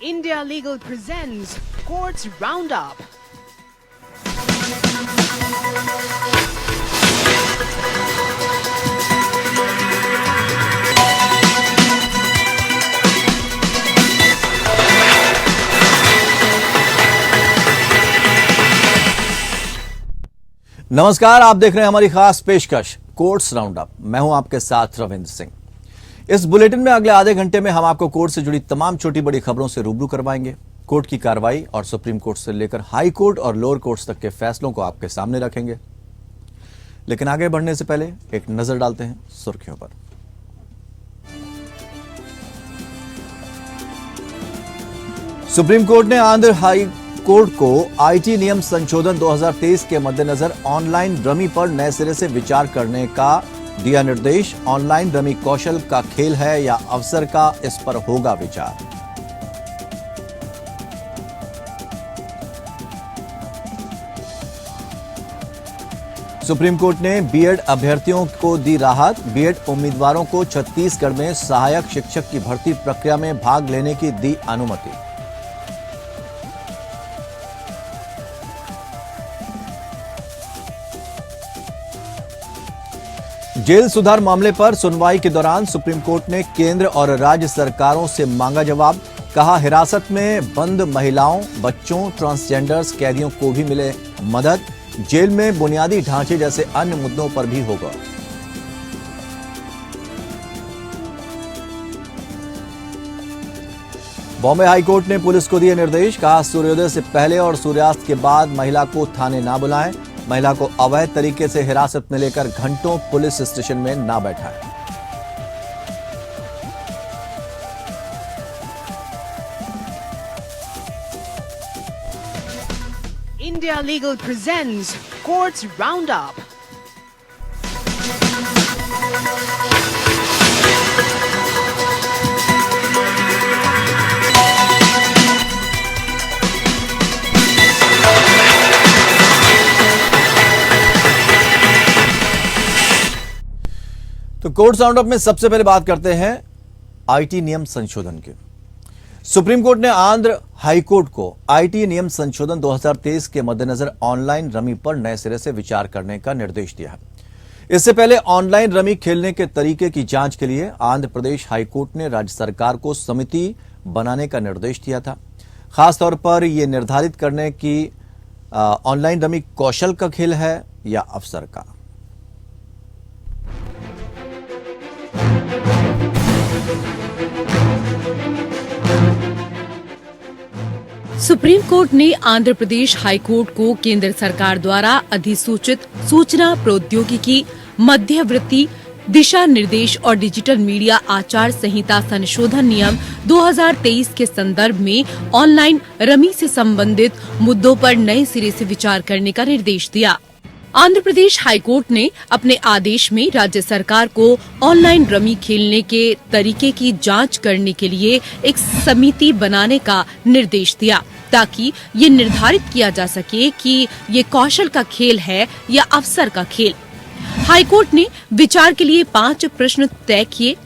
India Legal presents Courts Roundup. नमस्कार, आप देख रहे हैं हमारी खास पेशकश कोर्ट्स राउंडअप। मैं हूं आपके साथ रविंद्र सिंह। इस बुलेटिन में अगले आधे घंटे में हम आपको कोर्ट से जुड़ी तमाम छोटी बड़ी खबरों से रूबरू करवाएंगे। कोर्ट की कार्रवाई और सुप्रीम कोर्ट से लेकर हाई कोर्ट और लोअर कोर्ट्स तक के फैसलों को आपके सामने रखेंगे। लेकिन आगे बढ़ने से पहले एक नजर डालते हैं सुर्खियों पर। सुप्रीम कोर्ट ने आंध्र हाई कोर्ट को आईटी नियम संशोधन 2023 के मद्देनजर ऑनलाइन रमी पर नए सिरे से विचार करने का दिया निर्देश। ऑनलाइन रमी कौशल का खेल है या अवसर का, इस पर होगा विचार। सुप्रीम कोर्ट ने बीएड अभ्यर्थियों को दी राहत। बीएड उम्मीदवारों को छत्तीसगढ़ में सहायक शिक्षक की भर्ती प्रक्रिया में भाग लेने की दी अनुमति। जेल सुधार मामले पर सुनवाई के दौरान सुप्रीम कोर्ट ने केंद्र और राज्य सरकारों से मांगा जवाब। कहा, हिरासत में बंद महिलाओं, बच्चों, ट्रांसजेंडर्स कैदियों को भी मिले मदद। जेल में बुनियादी ढांचे जैसे अन्य मुद्दों पर भी होगा। बॉम्बे हाई कोर्ट ने पुलिस को दिए निर्देश। कहा, सूर्योदय से पहले और सूर्यास्त के बाद महिला को थाने ना बुलाएं। महिला को अवैध तरीके से हिरासत में लेकर घंटों पुलिस स्टेशन में ना बैठाएं। India Legal presents Courts Roundup. तो कोर्ट्स राउंडअप में सबसे पहले बात करते हैं आईटी नियम संशोधन की। सुप्रीम कोर्ट ने आंध्र हाई कोर्ट को आईटी नियम संशोधन 2023 के मद्देनजर ऑनलाइन रमी पर नए सिरे से विचार करने का निर्देश दिया है। इससे पहले ऑनलाइन रमी खेलने के तरीके की जांच के लिए आंध्र प्रदेश हाई कोर्ट ने राज्य सरकार को समिति बनाने का निर्देश दिया था। खासतौर पर यह निर्धारित करने की ऑनलाइन रमी कौशल का खेल है या अवसर का। सुप्रीम कोर्ट ने आंध्र प्रदेश हाई कोर्ट को केंद्र सरकार द्वारा अधिसूचित सूचना प्रौद्योगिकी, मध्यवर्ती दिशा निर्देश और डिजिटल मीडिया आचार संहिता संशोधन नियम 2023 के संदर्भ में ऑनलाइन रमी से संबंधित मुद्दों पर नए सिरे से विचार करने का निर्देश दिया। आंध्र प्रदेश हाई कोर्ट ने अपने आदेश में राज्य सरकार को ऑनलाइन रमी खेलने के तरीके की जांच करने के लिए एक समिति बनाने का निर्देश दिया, ताकि ये निर्धारित किया जा सके कि ये कौशल का खेल है या अवसर का खेल। हाई कोर्ट ने विचार के लिए 5 प्रश्न तय किए,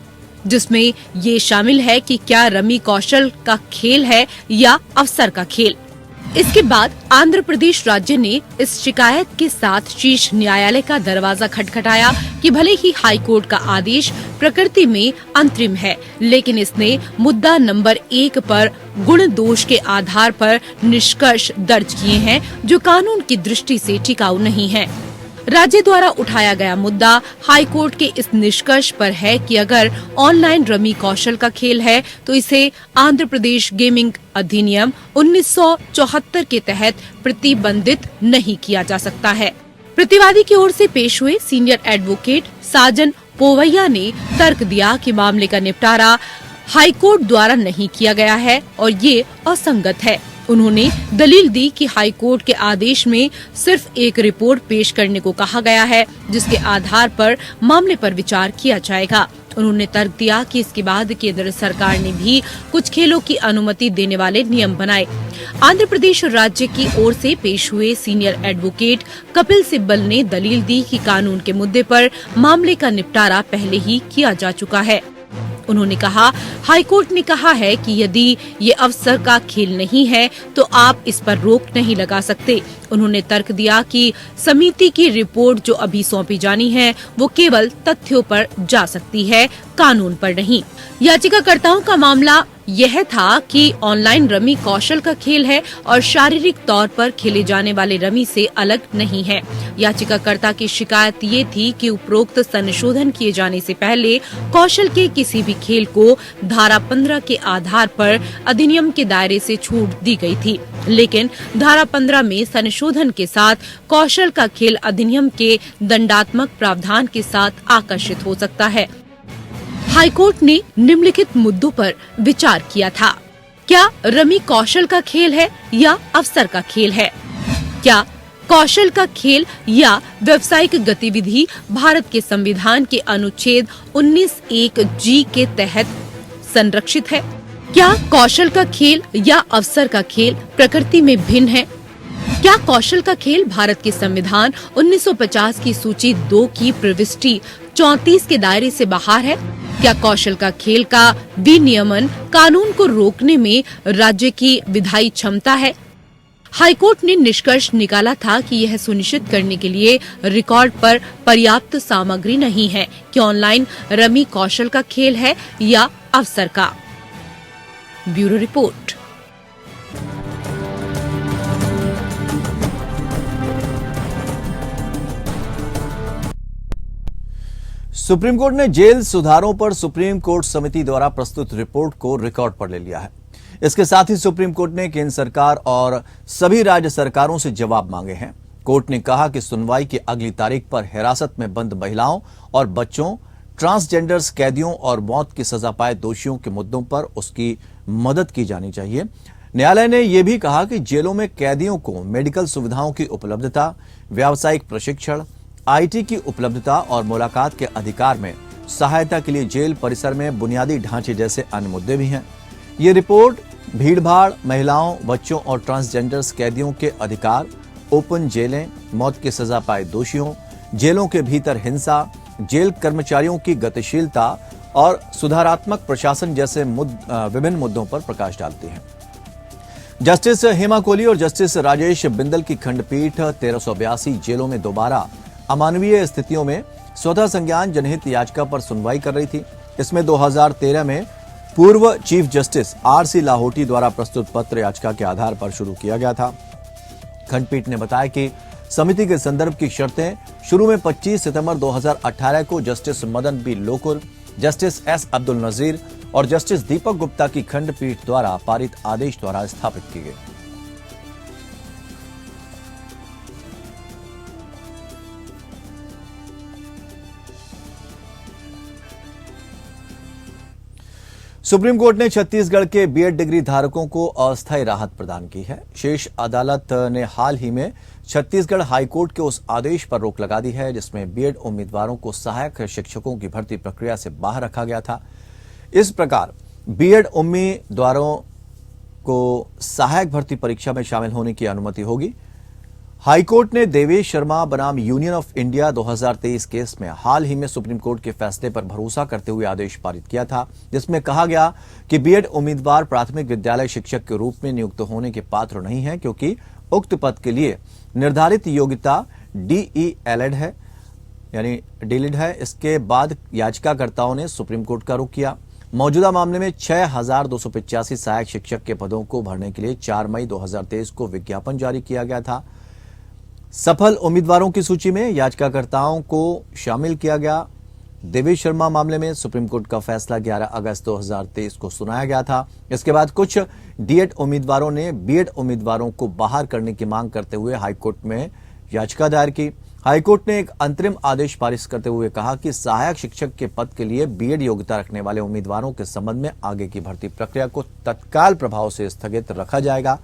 जिसमें ये शामिल है कि क्या रमी कौशल का खेल है या अवसर का खेल। इसके बाद आंध्र प्रदेश राज्य ने इस शिकायत के साथ शीर्ष न्यायालय का दरवाजा खटखटाया कि भले ही हाई कोर्ट का आदेश प्रकृति में अंतरिम है, लेकिन इसने मुद्दा नंबर 1 पर गुण दोष के आधार पर निष्कर्ष दर्ज किए हैं, जो कानून की दृष्टि से टिकाऊ नहीं है। राज्य द्वारा उठाया गया मुद्दा हाई कोर्ट के इस निष्कर्ष पर है कि अगर ऑनलाइन रमी कौशल का खेल है तो इसे आंध्र प्रदेश गेमिंग अधिनियम 1974 के तहत प्रतिबंधित नहीं किया जा सकता है। प्रतिवादी की ओर से पेश हुए सीनियर एडवोकेट साजन पोवैया ने तर्क दिया कि मामले का निपटारा हाई कोर्ट द्वारा नहीं किया गया है और ये असंगत है। उन्होंने दलील दी कि हाई कोर्ट के आदेश में सिर्फ एक रिपोर्ट पेश करने को कहा गया है, जिसके आधार पर मामले पर विचार किया जाएगा। उन्होंने तर्क दिया कि इसके बाद केंद्र सरकार ने भी कुछ खेलों की अनुमति देने वाले नियम बनाए। आंध्र प्रदेश राज्य की ओर से पेश हुए सीनियर एडवोकेट कपिल सिब्बल ने दलील दी कि कानून के मुद्दे पर मामले का निपटारा पहले ही किया जा चुका है। उन्होंने कहा, हाईकोर्ट ने कहा है कि यदि ये अफसर का खेल नहीं है तो आप इस पर रोक नहीं लगा सकते। उन्होंने तर्क दिया कि समिति की रिपोर्ट जो अभी सौंपी जानी है वो केवल तथ्यों पर जा सकती है, कानून पर नहीं। याचिकाकर्ताओं का मामला यह था कि ऑनलाइन रमी कौशल का खेल है और शारीरिक तौर पर खेले जाने वाले रमी से अलग नहीं है। याचिकाकर्ता की शिकायत ये थी कि उपरोक्त संशोधन किए जाने से पहले कौशल के किसी भी खेल को धारा 15 के आधार पर अधिनियम के दायरे से छूट दी गई थी, लेकिन धारा 15 में संशोधन के साथ कौशल का खेल अधिनियम के दंडात्मक प्रावधान के साथ आकर्षित हो सकता है। हाईकोर्ट ने निम्नलिखित मुद्दों पर विचार किया था। क्या रमी कौशल का खेल है या अफसर का खेल है? क्या कौशल का खेल या व्यावसायिक गतिविधि भारत के संविधान के अनुच्छेद 19(1)(g) के तहत संरक्षित है? क्या कौशल का खेल या अफसर का खेल प्रकृति में भिन्न है? क्या कौशल का खेल भारत के संविधान 1950 की सूची 2 की प्रविष्टि 34 के दायरे से बाहर है? क्या कौशल का खेल का विनियमन कानून को रोकने में राज्य की विधायी क्षमता है? हाईकोर्ट ने निष्कर्ष निकाला था कि यह सुनिश्चित करने के लिए रिकॉर्ड पर पर्याप्त सामग्री नहीं है कि ऑनलाइन रमी कौशल का खेल है या अफसर का। Bureau report. सुप्रीम कोर्ट ने जेल सुधारों पर सुप्रीम कोर्ट समिति द्वारा प्रस्तुत रिपोर्ट को रिकॉर्ड पर ले लिया है। इसके साथ ही सुप्रीम कोर्ट ने केंद्र सरकार और सभी राज्य सरकारों से जवाब मांगे हैं। कोर्ट ने कहा कि सुनवाई की अगली तारीख पर हिरासत में बंद महिलाओं और बच्चों, ट्रांसजेंडर्स कैदियों और मौत की सजा पाए दोषियों के मुद्दों पर उसकी मदद की जानी चाहिए। न्यायालय ने यह भी कहा कि जेलों में कैदियों को मेडिकल सुविधाओं की उपलब्धता, व्यावसायिक प्रशिक्षण, आईटी की उपलब्धता और मुलाकात के अधिकार में सहायता के लिए जेल परिसर में बुनियादी ढांचे जैसे अन्य मुद्दे भी हैं। ये रिपोर्ट भीड़भाड़, महिलाओं, बच्चों और ट्रांसजेंडर्स कैदियों के अधिकार, ओपन जेलें, मौत की सजा पाए दोषियों, जेलों के भीतर हिंसा, जेल कर्मचारियों की गतिशीलता और सुधारात्मक प्रशासन जैसे विभिन्न मुद्दों पर प्रकाश डालती है। जस्टिस हेमा कोहली और जस्टिस राजेश बिंदल की खंडपीठ 1382 जेलों में दोबारा अमानवीय स्थितियों में स्वतः संज्ञान जनहित याचिका पर सुनवाई कर रही थी। इसमें 2013 में पूर्व चीफ जस्टिस आर.सी. लाहोटी द्वारा प्रस्तुत पत्र याचिका के आधार पर शुरू किया गया था। खंडपीठ ने बताया कि समिति के संदर्भ की शर्तें शुरू में 25 सितंबर 2018 को justice Madan B Lokur, justice S. Abdul Nazeer और जस्टिस दीपक गुप्ता की खंडपीठ द्वारा पारित आदेश द्वारा स्थापित की गई। सुप्रीम कोर्ट ने छत्तीसगढ़ के बीएड डिग्री धारकों को अस्थायी राहत प्रदान की है। शीर्ष अदालत ने हाल ही में छत्तीसगढ़ हाईकोर्ट के उस आदेश पर रोक लगा दी है जिसमें बीएड उम्मीदवारों को सहायक शिक्षकों की भर्ती प्रक्रिया से बाहर रखा गया था। इस प्रकार बीएड उम्मीदवारों को सहायक भर्ती परीक्षा में शामिल होने की अनुमति होगी। हाईकोर्ट ने देवेश शर्मा बनाम यूनियन ऑफ इंडिया 2023 केस में हाल ही में सुप्रीम कोर्ट के फैसले पर भरोसा करते हुए आदेश पारित किया था, जिसमें कहा गया कि बीएड उम्मीदवार प्राथमिक विद्यालय शिक्षक के रूप में नियुक्त होने के पात्र नहीं है क्योंकि उक्त पद के लिए निर्धारित योग्यता DELED है, यानी डीलिड है। इसके बाद याचिकाकर्ताओं ने सुप्रीम कोर्ट का रुख किया। मौजूदा मामले में 6285 सहायक शिक्षक के पदों को भरने के लिए 4 मई 2023 को विज्ञापन जारी किया गया था। सफल उम्मीदवारों की सूची में याचिकाकर्ताओं को शामिल किया गया। देवेश शर्मा मामले में सुप्रीम कोर्ट का फैसला 11 अगस्त 2023 को सुनाया गया था। इसके बाद कुछ डीएड उम्मीदवारों ने बीएड उम्मीदवारों को बाहर करने की मांग करते हुए हाईकोर्ट में याचिका दायर की। हाईकोर्ट ने एक अंतरिम आदेश पारित करते हुए कहा कि सहायक शिक्षक के पद के लिए बीएड योग्यता रखने वाले उम्मीदवारों के संबंध में आगे की भर्ती प्रक्रिया को तत्काल प्रभाव से स्थगित रखा जाएगा।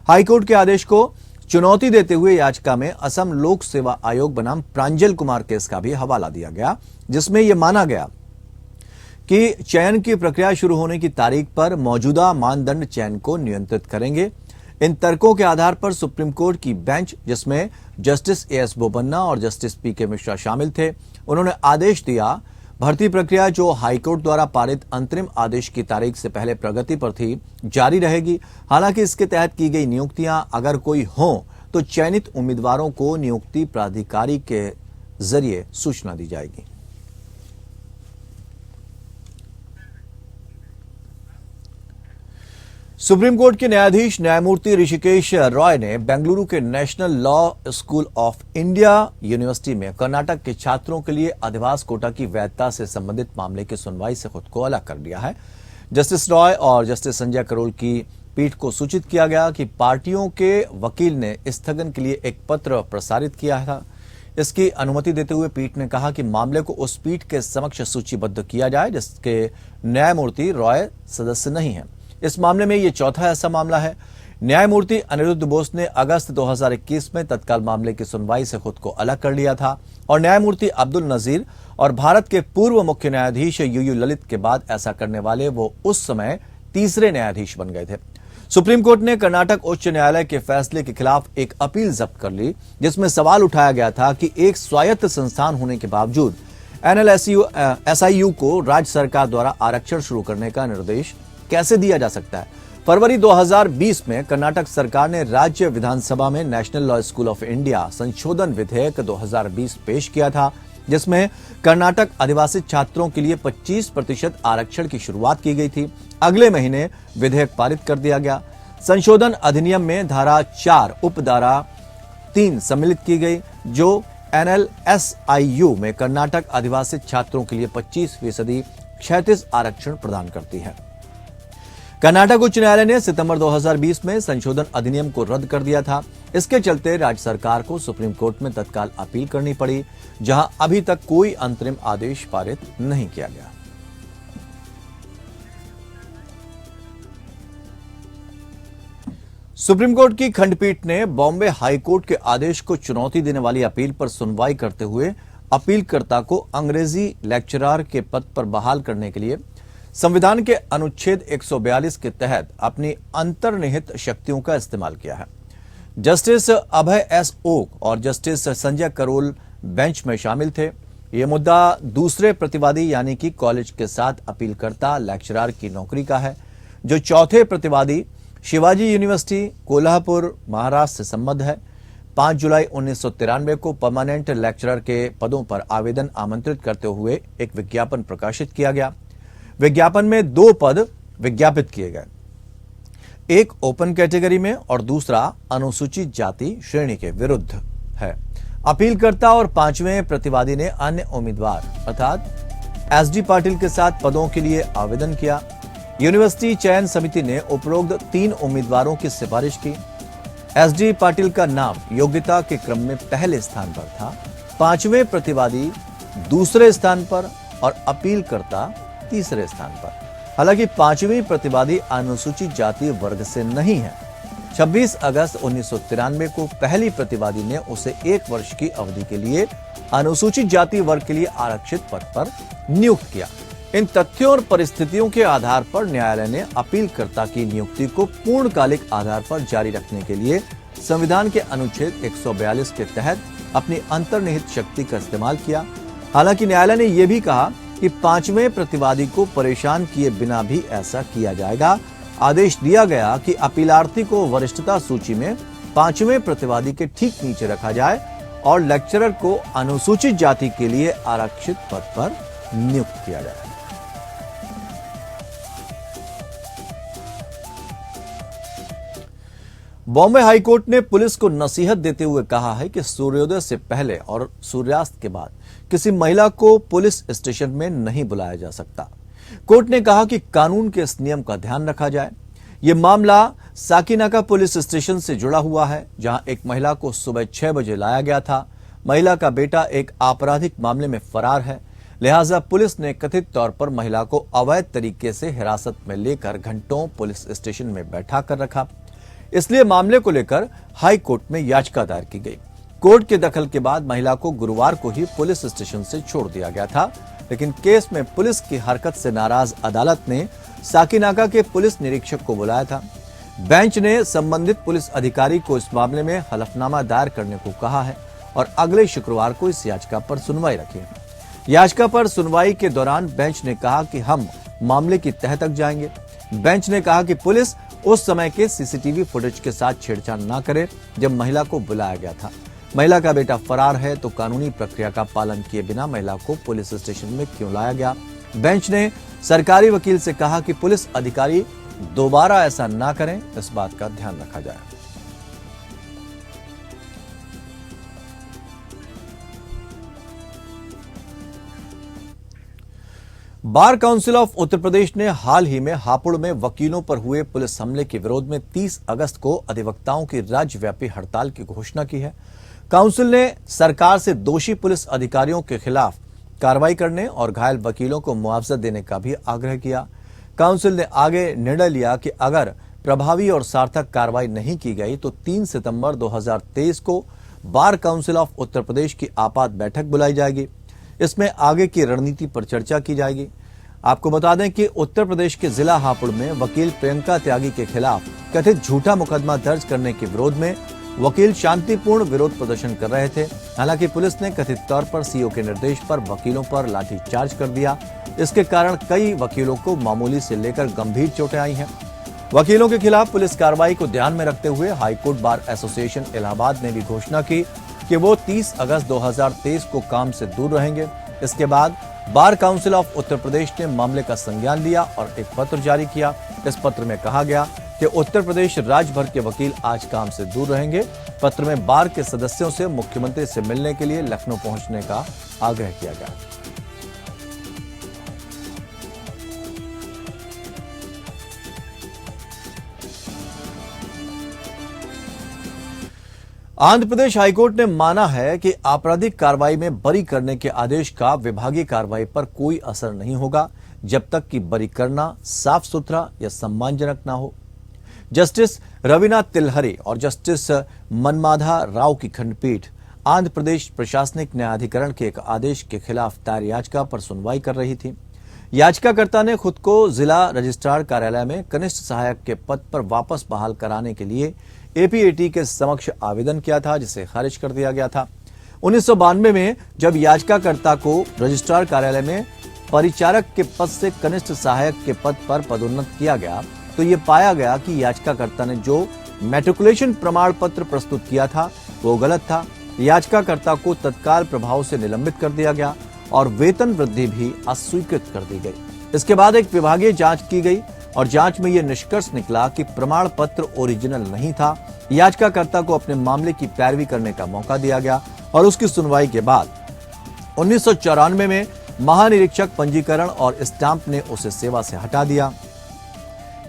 हाईकोर्ट के आदेश को चुनौती देते हुए याचिका में असम लोक सेवा आयोग बनाम प्रांजल कुमार केस का भी हवाला दिया गया, जिसमें यह माना गया कि चयन की प्रक्रिया शुरू होने की तारीख पर मौजूदा मानदंड चयन को नियंत्रित करेंगे। इन तर्कों के आधार पर सुप्रीम कोर्ट की बेंच, जिसमें जस्टिस एएस बोपन्ना और जस्टिस पीके मिश्रा शामिल थे, उन्होंने आदेश दिया भर्ती प्रक्रिया जो हाईकोर्ट द्वारा पारित अंतरिम आदेश की तारीख से पहले प्रगति पर थी, जारी रहेगी। हालांकि इसके तहत की गई नियुक्तियां अगर कोई हों तो चयनित उम्मीदवारों को नियुक्ति प्राधिकारी के जरिए सूचना दी जाएगी। सुप्रीम कोर्ट के न्यायाधीश न्यायमूर्ति ऋषिकेश रॉय ने बेंगलुरु के national law school of India university में कर्नाटक के छात्रों के लिए अधिवास कोटा की वैधता से संबंधित मामले की सुनवाई से खुद को अलग कर लिया है। जस्टिस रॉय और जस्टिस संजय करोल की पीठ को सूचित किया गया कि पार्टियों के वकील ने स्थगन के लिए एक पत्र प्रसारित किया था। इसकी अनुमति देते हुए पीठ ने कहा कि मामले को उस पीठ के समक्ष सूचीबद्ध किया जाए जिसके न्यायमूर्ति रॉय सदस्य नहीं है। इस मामले में यह चौथा ऐसा मामला है। न्यायमूर्ति अनिरुद्ध बोस ने अगस्त 2021 में तत्काल मामले की सुनवाई से खुद को अलग कर लिया था और न्यायमूर्ति अब्दुल नजीर और भारत के पूर्व मुख्य न्यायाधीश यूयू ललित के बाद ऐसा करने वाले वो उस समय तीसरे न्यायाधीश बन गए थे। सुप्रीम कोर्ट ने कर्नाटक उच्च न्यायालय के फैसले के खिलाफ एक अपील जब्त कर ली जिसमें सवाल उठाया गया था कि एक स्वायत्त संस्थान होने के बावजूद एनएलएसयू को राज्य सरकार द्वारा आरक्षण शुरू करने का निर्देश कैसे दिया जा सकता है। फरवरी 2020 में कर्नाटक सरकार ने राज्य विधानसभा में national law school of India संशोधन विधेयक 2020 पेश किया था जिसमें कर्नाटक आदिवासी छात्रों के लिए 25% आरक्षण की शुरुआत की गई थी। अगले महीने विधेयक पारित कर दिया गया। संशोधन अधिनियम में धारा 4 उपधारा 3 सम्मिलित की गई जो एनएलएसआईयू में कर्नाटक आदिवासी छात्रों के लिए 25% क्षैतिज आरक्षण प्रदान करती है। कर्नाटक उच्च न्यायालय ने सितंबर 2020 में संशोधन अधिनियम को रद्द कर दिया था। इसके चलते राज्य सरकार को सुप्रीम कोर्ट में तत्काल अपील करनी पड़ी, जहां अभी तक कोई अंतरिम आदेश पारित नहीं किया गया। सुप्रीम कोर्ट की खंडपीठ ने बॉम्बे हाईकोर्ट के आदेश को चुनौती देने वाली अपील पर सुनवाई करते हुए अपीलकर्ता को अंग्रेजी लेक्चरर के पद पर बहाल करने के लिए संविधान के अनुच्छेद 142 के तहत अपनी अंतर्निहित शक्तियों का इस्तेमाल किया है। जस्टिस अभय एस ओक और जस्टिस संजय करोल बेंच में शामिल थे। यह मुद्दा दूसरे प्रतिवादी यानी कि कॉलेज के साथ अपीलकर्ता लेक्चरर की नौकरी का है, जो चौथे प्रतिवादी शिवाजी यूनिवर्सिटी कोल्हापुर महाराष्ट्र से संबद्ध है। 5 जुलाई 1993 को परमानेंट लेक्चरर के पदों पर आवेदन आमंत्रित करते हुए एक विज्ञापन प्रकाशित किया गया। विज्ञापन में 2 पद विज्ञापित किए गए, एक ओपन कैटेगरी में और दूसरा अनुसूचित जाति श्रेणी के विरुद्ध है। अपीलकर्ता और 5वें प्रतिवादी ने अन्य उम्मीदवार अर्थात एसडी पाटिल के साथ पदों के लिए आवेदन किया। यूनिवर्सिटी चयन समिति ने उपरोक्त 3 उम्मीदवारों की सिफारिश की। एसडी पाटिल का नाम योग्यता के क्रम में पहले स्थान पर था, 5वें प्रतिवादी दूसरे स्थान पर और अपीलकर्ता तीसरे स्थान पर। हालांकि 5वीं प्रतिवादी अनुसूचित जाति वर्ग से नहीं है। 26 अगस्त 1993 को पहली प्रतिवादी ने उसे 1 वर्ष की अवधि के लिए अनुसूचित जाति वर्ग के लिए आरक्षित पद पर नियुक्त किया। इन तथ्यों और परिस्थितियों के आधार पर न्यायालय ने अपीलकर्ता की नियुक्ति को पूर्णकालिक आधार पर जारी रखने के लिए संविधान के अनुच्छेद 142 के तहत अपनी अंतर्निहित शक्ति का इस्तेमाल किया। हालांकि न्यायालय ने यह भी कहा कि 5वें प्रतिवादी को परेशान किए बिना भी ऐसा किया जाएगा। आदेश दिया गया कि अपीलार्थी को वरिष्ठता सूची में 5वें प्रतिवादी के ठीक नीचे रखा जाए और लेक्चरर को अनुसूचित जाति के लिए आरक्षित पद पर नियुक्त किया जाए। बॉम्बे हाईकोर्ट ने पुलिस को नसीहत देते हुए कहा है कि सूर्योदय से पहले और सूर्यास्त के बाद किसी महिला को पुलिस स्टेशन में नहीं बुलाया जा सकता। कोर्ट ने कहा कि कानून के इस नियम का ध्यान रखा जाए। यह मामला साकिनाका पुलिस स्टेशन से जुड़ा हुआ है, जहां एक महिला को सुबह 6 बजे लाया गया था। महिला का बेटा एक आपराधिक मामले में फरार है, लिहाजा पुलिस ने कथित तौर पर महिला को अवैध तरीके से हिरासत में लेकर घंटों पुलिस स्टेशन में बैठा कर रखा। इसलिए मामले को लेकर हाई कोर्ट में याचिका दायर की गई। कोर्ट के दखल के बाद महिला को गुरुवार को ही पुलिस स्टेशन से छोड़ दिया गया था, लेकिन केस में पुलिस की हरकत से नाराज अदालत ने साकिनाका के पुलिस निरीक्षक को बुलाया था। बेंच ने संबंधित पुलिस अधिकारी को इस मामले में हलफनामा दायर करने को कहा है और अगले शुक्रवार को इस याचिका पर सुनवाई रखी है। याचिका पर सुनवाई के दौरान बेंच ने कहा कि हम मामले की तह तक जाएंगे। बेंच ने कहा कि पुलिस उस समय के सीसीटीवी फुटेज के साथ छेड़छाड़ न करे जब महिला को बुलाया गया था। महिला का बेटा फरार है तो कानूनी प्रक्रिया का पालन किए बिना महिला को पुलिस स्टेशन में क्यों लाया गया। बेंच ने सरकारी वकील से कहा कि पुलिस अधिकारी दोबारा ऐसा ना करें, इस बात का ध्यान रखा जाए। Bar council of Uttar Pradesh ने हाल ही में हापुड़ में वकीलों पर हुए पुलिस हमले के विरोध में 30 अगस्त को अधिवक्ताओं की राज्यव्यापी हड़ताल की घोषणा की है। काउंसिल ने सरकार से दोषी पुलिस अधिकारियों के खिलाफ कार्रवाई करने और घायल वकीलों को मुआवजा देने का भी आग्रह किया। काउंसिल ने आगे निर्णय लिया कि अगर प्रभावी और सार्थक कार्रवाई नहीं की गई तो 3 सितंबर 2023 को bar council of Uttar Pradesh की आपात बैठक बुलाई जाएगी। इसमें आगे की रणनीति पर चर्चा की जाएगी। आपको बता दें कि उत्तर प्रदेश के जिला हापुड़ में वकील प्रियंका त्यागी के खिलाफ कथित झूठा मुकदमा दर्ज करने के विरोध में वकील शांतिपूर्ण विरोध प्रदर्शन कर रहे थे। हालांकि पुलिस ने कथित तौर पर सीओ के निर्देश पर वकीलों पर लाठीचार्ज कर दिया। इसके कारण कई वकीलों को मामूली से लेकर गंभीर चोटें आई हैं। वकीलों के खिलाफ पुलिस कार्रवाई को ध्यान में रखते हुए हाईकोर्ट बार एसोसिएशन इलाहाबाद ने भी घोषणा की कि वो 30 अगस्त 2023 को काम से दूर रहेंगे। इसके बाद bar council of Uttar Pradesh ने मामले का संज्ञान लिया और एक पत्र जारी किया। इस पत्र में कहा गया कि उत्तर प्रदेश राज्य भर के वकील आज काम से दूर रहेंगे। पत्र में बार के सदस्यों से मुख्यमंत्री से मिलने के लिए लखनऊ पहुंचने का आग्रह किया गया। आंध्र प्रदेश हाईकोर्ट ने माना है कि आपराधिक कार्रवाई में बरी करने के आदेश का विभागीय कार्रवाई पर कोई असर नहीं होगा जब तक कि बरी करना साफ सुथरा या सम्मानजनक ना हो। जस्टिस रविनाथ तिलहरी और जस्टिस मनमाधा राव की खंडपीठ आंध्र प्रदेश प्रशासनिक न्यायाधिकरण के एक आदेश के खिलाफ दायर याचिका पर सुनवाई कर रही थी। याचिकाकर्ता ने खुद को जिला रजिस्ट्रार कार्यालय में कनिष्ठ सहायक के पद पर वापस बहाल कराने के लिए एपीएटी के समक्ष आवेदन किया था, जिसे खारिज कर दिया गया था। 1992 में जब याचिकाकर्ता को रजिस्ट्रार कार्यालय में परिचारक के पद से कनिष्ठ सहायक के पद पर पदोन्नत किया गया तो ये पाया गया कि याचिकाकर्ता ने जो मैट्रिकुलेशन प्रमाण पत्र प्रस्तुत किया था वो गलत था। याचिकाकर्ता को तत्काल प्रभाव से निलंबित कर दिया गया और वेतन वृद्धि भी अस्वीकृत कर दी गई। इसके बाद एक विभागीय जांच की गई और जांच में यह निष्कर्ष निकला कि प्रमाण पत्र ओरिजिनल नहीं था। याचिकाकर्ता को अपने मामले की पैरवी करने का मौका दिया गया और उसकी सुनवाई के बाद 1994 में महानिरीक्षक पंजीकरण और स्टाम्प ने उसे सेवा से हटा दिया।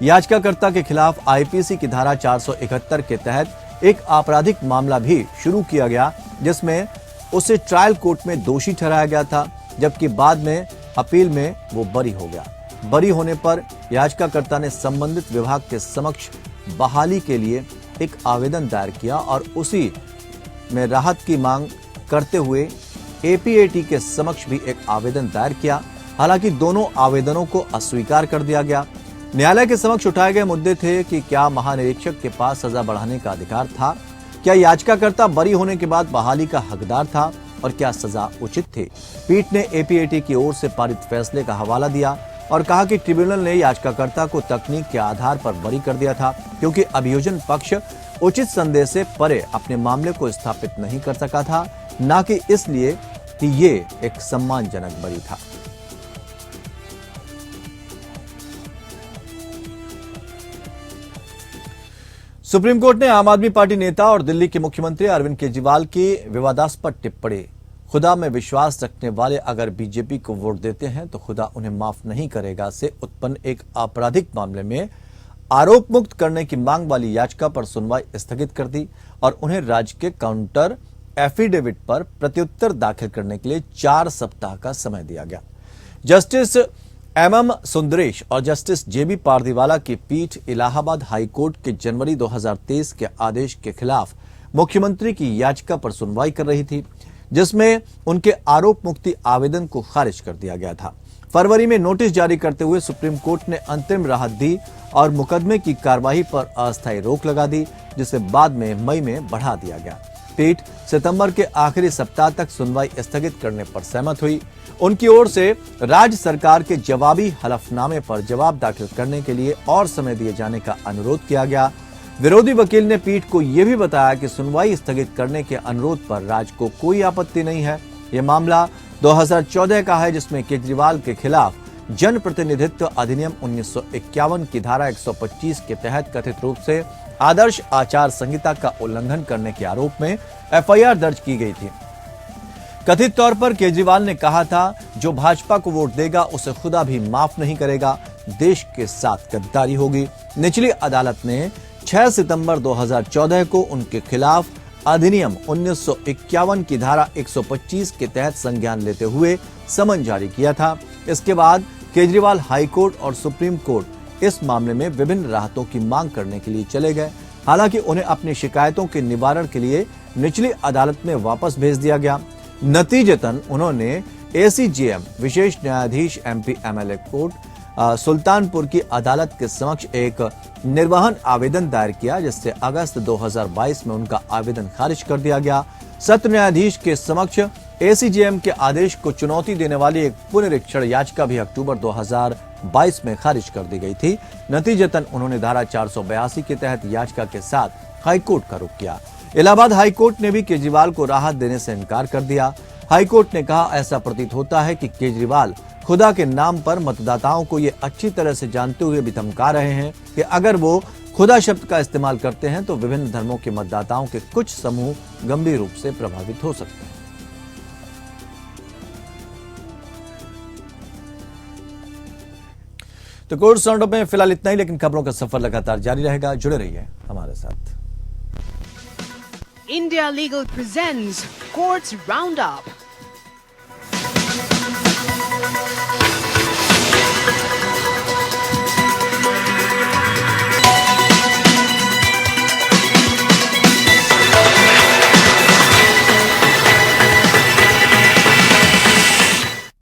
याचिकाकर्ता के खिलाफ आईपीसी की धारा 471 के तहत एक आपराधिक मामला भी शुरू किया गया, जिसमें उसे ट्रायल कोर्ट में दोषी ठहराया गया था, जबकि बाद में अपील में वो बरी हो गया। बरी होने पर याचिकाकर्ता ने संबंधित विभाग के समक्ष बहाली के लिए एक आवेदन दायर किया और उसी में राहत की मांग करते हुए एपीएटी के समक्ष भी एक आवेदन दायर किया। हालांकि दोनों आवेदनों को अस्वीकार कर दिया गया। न्यायालय के समक्ष उठाए गए मुद्दे थे कि क्या महानिरीक्षक के पास सजा बढ़ाने का अधिकार था, क्या याचिकाकर्ता बरी होने के बाद बहाली का हकदार था और क्या सजा उचित थी। पीठ ने एपीएटी की ओर से पारित फैसले का हवाला दिया और कहा कि ट्रिब्यूनल ने याचिकाकर्ता को तकनीक के आधार पर बरी कर दिया था, क्योंकि अभियोजन पक्ष उचित संदेह से परे अपने मामले को स्थापित नहीं कर सका था, न कि इसलिए कि ये एक सम्मानजनक बरी था। सुप्रीम कोर्ट ने आम आदमी पार्टी नेता और दिल्ली के मुख्यमंत्री अरविंद केजरीवाल की विवादास्पद टिप्पणी खुदा में विश्वास रखने वाले अगर बीजेपी को वोट देते हैं तो खुदा उन्हें माफ नहीं करेगा से उत्पन्न एक आपराधिक मामले में आरोप मुक्त करने की मांग वाली याचिका पर सुनवाई स्थगित कर दी और उन्हें राज्य के काउंटर एफिडेविट पर प्रत्युत्तर दाखिल करने के लिए 4 सप्ताह का समय दिया गया। जस्टिस एमएम सुंदरेश और जस्टिस जेबी पारदीवाला की पीठ इलाहाबाद हाईकोर्ट के जनवरी 2023 के आदेश के खिलाफ मुख्यमंत्री की याचिका पर सुनवाई कर रही थी, जिसमें उनके आरोप मुक्ति आवेदन को खारिज कर दिया गया था। फरवरी में नोटिस जारी करते हुए सुप्रीम कोर्ट ने अंतरिम राहत दी और मुकदमे की कार्यवाही पर अस्थायी रोक लगा दी, जिसे बाद में मई में बढ़ा दिया गया। पीठ सितंबर के आखिरी सप्ताह तक सुनवाई स्थगित करने पर सहमत हुई। उनकी ओर से राज्य सरकार के जवाबी हलफनामे पर जवाब दाखिल करने के लिए और समय दिए जाने का अनुरोध किया गया। विरोधी वकील ने पीठ को यह भी बताया कि सुनवाई स्थगित करने के अनुरोध पर राज्य को कोई आपत्ति नहीं है। यह मामला 2014 का है, जिसमें केजरीवाल के खिलाफ जनप्रतिनिधित्व अधिनियम 1951 की धारा 125 के तहत कथित रूप से आदर्श आचार संहिता का उल्लंघन करने के आरोप में एफआईआर दर्ज की गई थी। कथित तौर पर केजरीवाल ने कहा था, जो भाजपा को वोट देगा उसे खुदा भी माफ नहीं करेगा, देश के साथ गद्दारी होगी। निचली अदालत ने 6 सितंबर 2014 को उनके खिलाफ अधिनियम 1951 की धारा 125 के तहत संज्ञान लेते हुए समन जारी किया था। इसके बाद केजरीवाल हाईकोर्ट और सुप्रीम कोर्ट इस मामले में विभिन्न राहतों की मांग करने के लिए चले गए। हालांकि उन्हें अपनी शिकायतों के निवारण के लिए निचली अदालत में वापस भेज दिया गया। नतीजतन उन्होंने एसीजेएम विशेष न्यायाधीश एमपी एमएलए कोर्ट सुल्तानपुर की अदालत के समक्ष एक निर्वहन आवेदन दायर किया, जिससे अगस्त 2022 में उनका आवेदन खारिज कर दिया गया। सत्र न्यायाधीश के समक्ष एसीजेएम के आदेश को चुनौती देने वाली एक पुनरीक्षण याचिका भी अक्टूबर 2022 में खारिज कर दी गई थी। नतीजतन उन्होंने धारा 482 के तहत याचिका के साथ हाईकोर्ट का रुख किया। इलाहाबाद हाईकोर्ट ने भी केजरीवाल को राहत देने से इनकार कर दिया। हाईकोर्ट ने कहा, ऐसा प्रतीत होता है कि केजरीवाल खुदा के नाम पर मतदाताओं को ये अच्छी तरह से जानते हुए भी धमका रहे हैं कि अगर वो खुदा शब्द का इस्तेमाल करते हैं तो विभिन्न धर्मों के मतदाताओं के कुछ समूह गंभीर रूप से प्रभावित हो सकते हैं। तो कोर्ट राउंडअप में फिलहाल इतना ही, लेकिन खबरों का सफर लगातार जारी रहेगा। जुड़े रहिए हमारे साथ। India Legal presents Courts Roundup.